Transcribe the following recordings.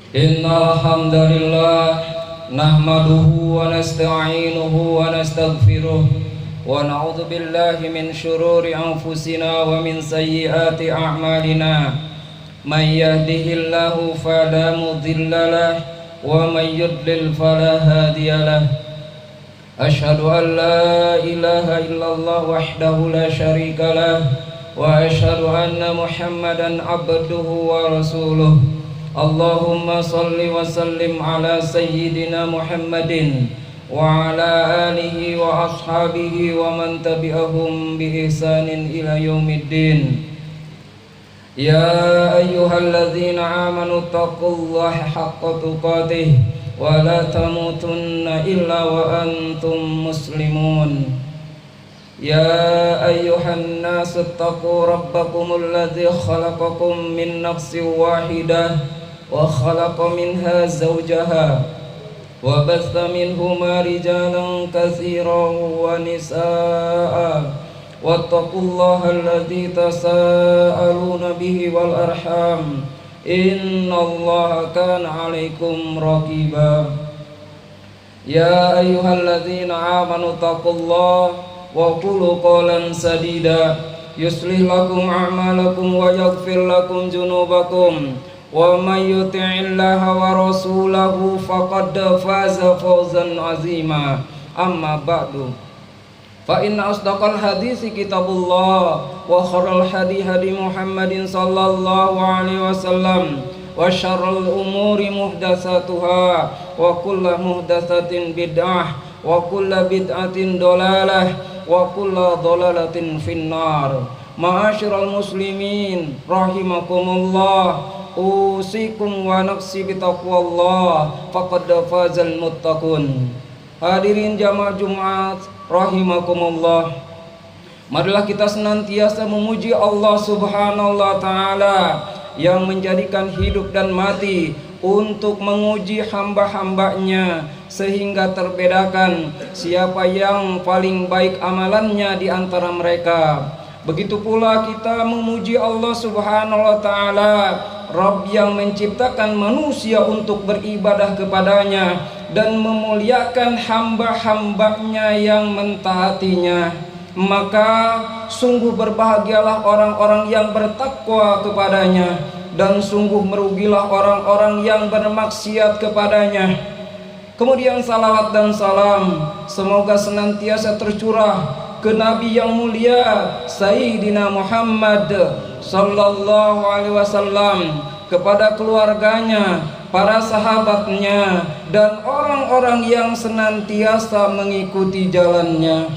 Innal hamdalillah nahmaduhu wa nasta'inuhu wa nastaghfiruh wa na'udzu billahi min shururi anfusina wa min sayyiati a'malina. May yahdihillahu fala mudilla lahu wa may yudlil fala hadiya lahu. Ashhadu an la ilaha illallah wahdahu la syarika lahu wa ashhadu anna Muhammadan abduhu wa rasuluh. Allahumma salli wa sallim ala sayyidina Muhammadin wa ala alihi wa ashabihi wa man tabi'ahum bi ihsanin ila yaumiddin. Ya ayyuhalladzina amanu taqullaha haqqa tuqatih wa la tamutunna illa wa antum muslimun. Ya ayyuhan nasu taqu rabbakumul ladzi khalaqakum min nafsin wahidah wa khalaqa minha zawjaha wa batha minhuma rijalan katsiran wa nisaa'a wattaqullaha alladzi tasaaluna bihi wal arham innallaha kana 'alaikum raqiba. Ya ayyuhalladzina amanu taqullaha wa qulu qawlan sadida yuslih lakum a'malakum wa yaghfir lakum dzunubakum wa may yuti'illaha wa rasulahu faqad faza fawzan 'azima. Amma ba'du, fa inna asdaqal hadisi kitabullah wa khairal hadi hadi Muhammadin sallallahu alaihi wasallam wa syarrul umuri muhdatsatuha wa kullu muhdatsatin bid'ah wa kullu bid'atin dalalah wa kullu dalalatin finnar. Ma'asyiral muslimin rahimakumullah, usikum wa nafsi bitaqwallah faqad fazal muttaqun. Hadirin jamaah Jumat rahimakumullah, marilah kita senantiasa memuji Allah Subhanahu wa taala yang menjadikan hidup dan mati untuk menguji hamba-hambanya sehingga terbedakan siapa yang paling baik amalannya di antara mereka. Begitu pula kita memuji Allah Subhanahu wa taala, Rabb yang menciptakan manusia untuk beribadah kepadanya dan memuliakan hamba-hambanya yang mentaatinya. Maka sungguh berbahagialah orang-orang yang bertakwa kepadanya, dan sungguh merugilah orang-orang yang bermaksiat kepadanya. Kemudian salawat dan salam semoga senantiasa tercurah ke Nabi yang mulia Sayyidina Muhammad sallallahu alaihi wasallam, kepada keluarganya, para sahabatnya, dan orang-orang yang senantiasa mengikuti jalannya.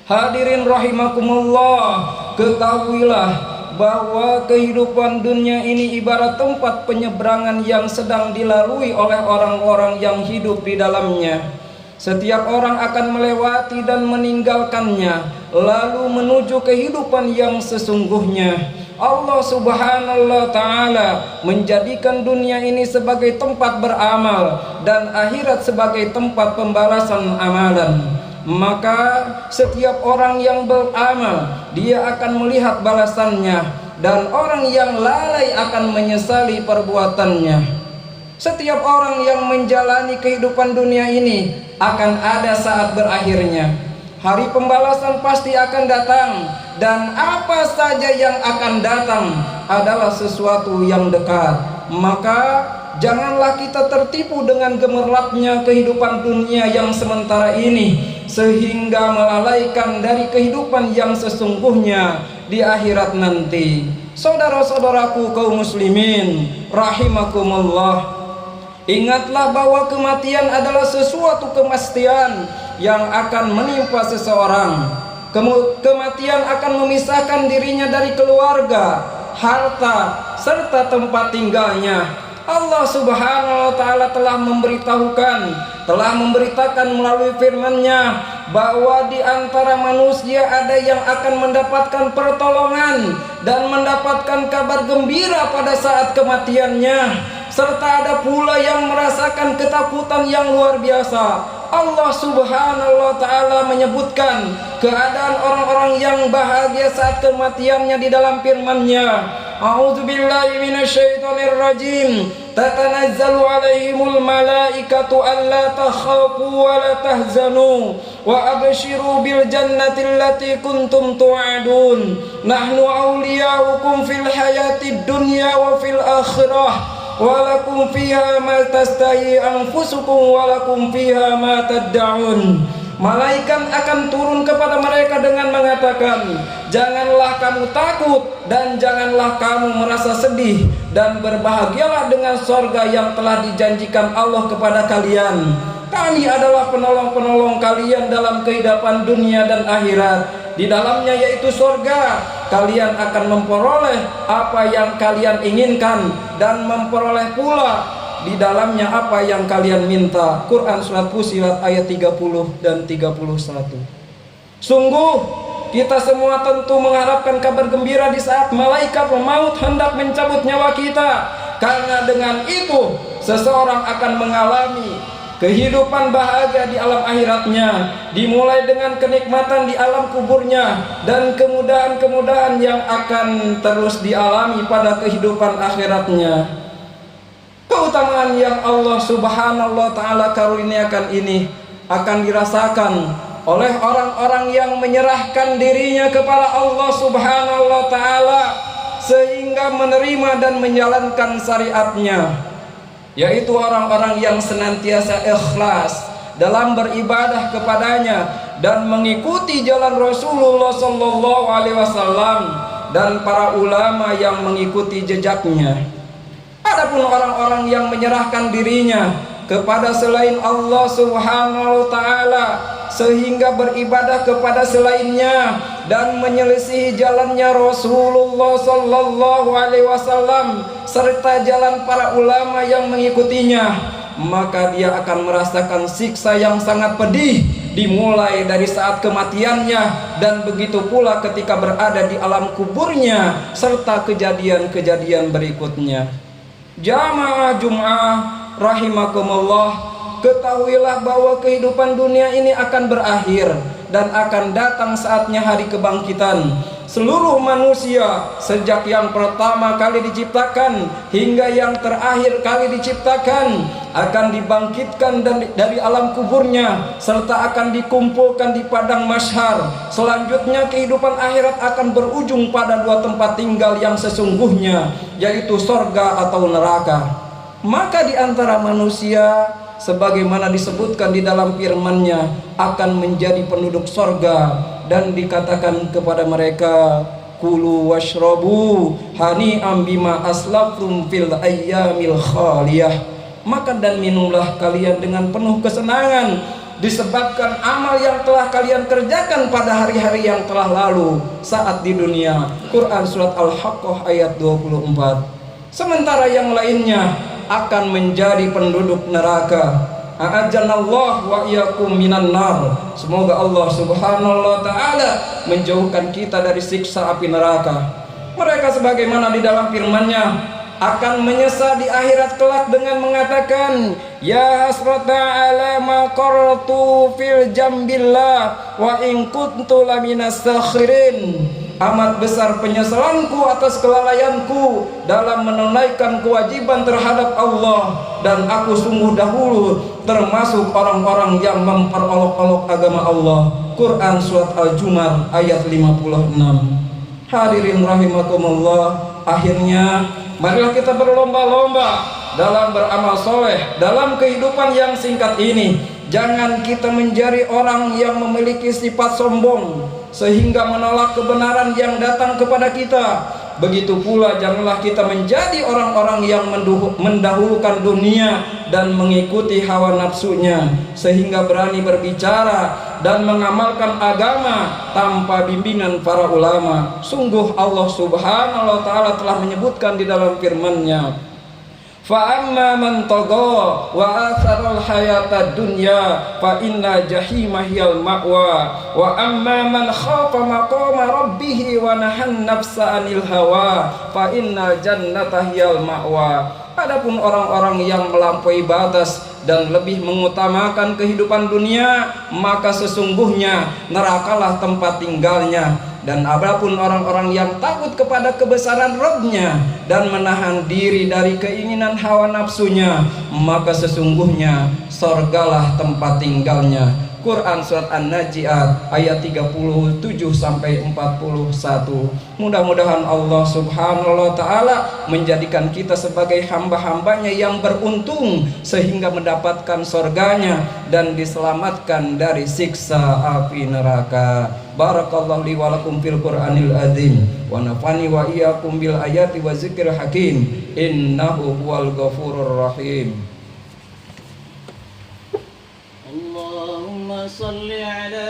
Hadirin rahimakumullah, ketahuilah bahwa kehidupan dunia ini ibarat tempat penyeberangan yang sedang dilalui oleh orang-orang yang hidup di dalamnya. Setiap orang akan melewati dan meninggalkannya, lalu menuju kehidupan yang sesungguhnya. Allah Subhanahu wa taala menjadikan dunia ini sebagai tempat beramal dan akhirat sebagai tempat pembalasan amalan. Maka setiap orang yang beramal, dia akan melihat balasannya, dan orang yang lalai akan menyesali perbuatannya. Setiap orang yang menjalani kehidupan dunia ini akan ada saat berakhirnya. Hari pembalasan pasti akan datang, dan apa saja yang akan datang adalah sesuatu yang dekat. Maka janganlah kita tertipu dengan gemerlapnya kehidupan dunia yang sementara ini, sehingga melalaikan dari kehidupan yang sesungguhnya di akhirat nanti. Saudara-saudaraku kaum muslimin rahimakumullah, ingatlah bahwa kematian adalah sesuatu kemastian yang akan menimpa seseorang. Kematian akan memisahkan dirinya dari keluarga, harta, serta tempat tinggalnya. Allah Subhanahu wa taala telah memberitakan melalui firman-Nya bahwa di antara manusia ada yang akan mendapatkan pertolongan dan mendapatkan kabar gembira pada saat kematiannya, serta ada pula yang merasakan ketakutan yang luar biasa. Allah Subhanahu wa taala menyebutkan keadaan orang-orang yang bahagia saat kematiannya di dalam firman-Nya. A'udzubillahi minasyaitonirrajim. tatanazzalu alaihimul malaikatu alla takhafu wa la tahzanu wa abshiru bil jannati allati kuntum tu'adun nahnu awliyaukum fil hayatid dunya wa fil akhirah walakum fiha ma tastahi anfusukum walakum fiha ma tad'un. Malaikat akan turun kepada mereka dengan mengatakan, janganlah kamu takut dan janganlah kamu merasa sedih, dan berbahagialah dengan sorga yang telah dijanjikan Allah kepada kalian. Kami adalah penolong-penolong kalian dalam kehidupan dunia dan akhirat. Di dalamnya yaitu sorga, kalian akan memperoleh apa yang kalian inginkan dan memperoleh pula di dalamnya apa yang kalian minta. Quran surat Fussilat ayat 30 dan 31. Sungguh kita semua tentu mengharapkan kabar gembira di saat malaikat maut hendak mencabut nyawa kita, karena dengan itu seseorang akan mengalami kehidupan bahagia di alam akhiratnya, dimulai dengan kenikmatan di alam kuburnya dan kemudahan-kemudahan yang akan terus dialami pada kehidupan akhiratnya. Keutamaan yang Allah Subhanahu wa Ta'ala karuniakan ini akan dirasakan oleh orang-orang yang menyerahkan dirinya kepada Allah Subhanahu wa Ta'ala sehingga menerima dan menjalankan syariatnya, yaitu orang-orang yang senantiasa ikhlas dalam beribadah kepadanya dan mengikuti jalan Rasulullah Sallallahu Alaihi Wasallam dan para ulama yang mengikuti jejaknya. Adapun orang-orang yang menyerahkan dirinya kepada selain Allah Subhanahu wa Ta'ala sehingga beribadah kepada selainnya dan menyelisihi jalannya Rasulullah Sallallahu Alaihi Wasallam serta jalan para ulama yang mengikutinya, maka dia akan merasakan siksa yang sangat pedih, dimulai dari saat kematiannya dan begitu pula ketika berada di alam kuburnya serta kejadian-kejadian berikutnya. Jamaah Jum'ah rahimakumullah, ketahuilah bahwa kehidupan dunia ini akan berakhir dan akan datang saatnya hari kebangkitan. Seluruh manusia sejak yang pertama kali diciptakan hingga yang terakhir kali diciptakan akan dibangkitkan dari alam kuburnya serta akan dikumpulkan di padang mahsyar. Selanjutnya kehidupan akhirat akan berujung pada dua tempat tinggal yang sesungguhnya, yaitu sorga atau neraka. Maka di antara manusia, sebagaimana disebutkan di dalam firman-Nya, akan menjadi penduduk sorga, dan dikatakan kepada mereka, kulu washrabu hani'am bima aslaftum fil ayyamil khaliyah. Makan dan minumlah kalian dengan penuh kesenangan disebabkan amal yang telah kalian kerjakan pada hari-hari yang telah lalu saat di dunia. Quran surat Al-Haqqah ayat 24. Sementara yang lainnya akan menjadi penduduk neraka. A'adzanallahu wa iyyakum minan nar. Semoga Allah Subhanahu wa Ta'ala menjauhkan kita dari siksa api neraka. Mereka sebagaimana di dalam firman-Nya akan menyesal di akhirat kelak dengan mengatakan, ya hasrata ala ma qaratu fil jambillah wa in kuntu laminas sakhirin. Amat besar penyesalanku atas kelalaianku dalam menunaikan kewajiban terhadap Allah, dan aku sungguh dahulu termasuk orang-orang yang memperolok-olok agama Allah. Quran surat Al-Jumar ayat 56. Hadirin rahimakumullah, akhirnya marilah kita berlomba-lomba dalam beramal soleh dalam kehidupan yang singkat ini. Jangan kita menjadi orang yang memiliki sifat sombong sehingga menolak kebenaran yang datang kepada kita. Begitu pula janganlah kita menjadi orang-orang yang mendahulukan dunia dan mengikuti hawa nafsunya sehingga berani berbicara dan mengamalkan agama tanpa bimbingan para ulama. Sungguh Allah Subhanahu wa Ta'ala telah menyebutkan di dalam firman-Nya, fa amma man tagha wa atharal hayatad dunya fa inna jahima hiyal ma'wa wa amma man khafa maqama rabbih wa nahan nafsa 'anil hawa fa innal jannata hiyal ma'wa. Adapun orang-orang yang melampaui batas dan lebih mengutamakan kehidupan dunia, maka sesungguhnya nerakalah tempat tinggalnya. Dan adapun orang-orang yang takut kepada kebesaran Rabb-Nya dan menahan diri dari keinginan hawa nafsunya, maka sesungguhnya sorgalah tempat tinggalnya. Quran surat An-Najiat ayat 37 sampai 41. Mudah-mudahan Allah Subhanahu wa taala menjadikan kita sebagai hamba-hambanya yang beruntung sehingga mendapatkan surganya dan diselamatkan dari siksa api neraka. Barakallahu li wa lakum fil Qur'anil azim wa nafani wa iyyakum bil ayati wa zikril hakim innahu huwal ghafurur rahim. اللهم صل على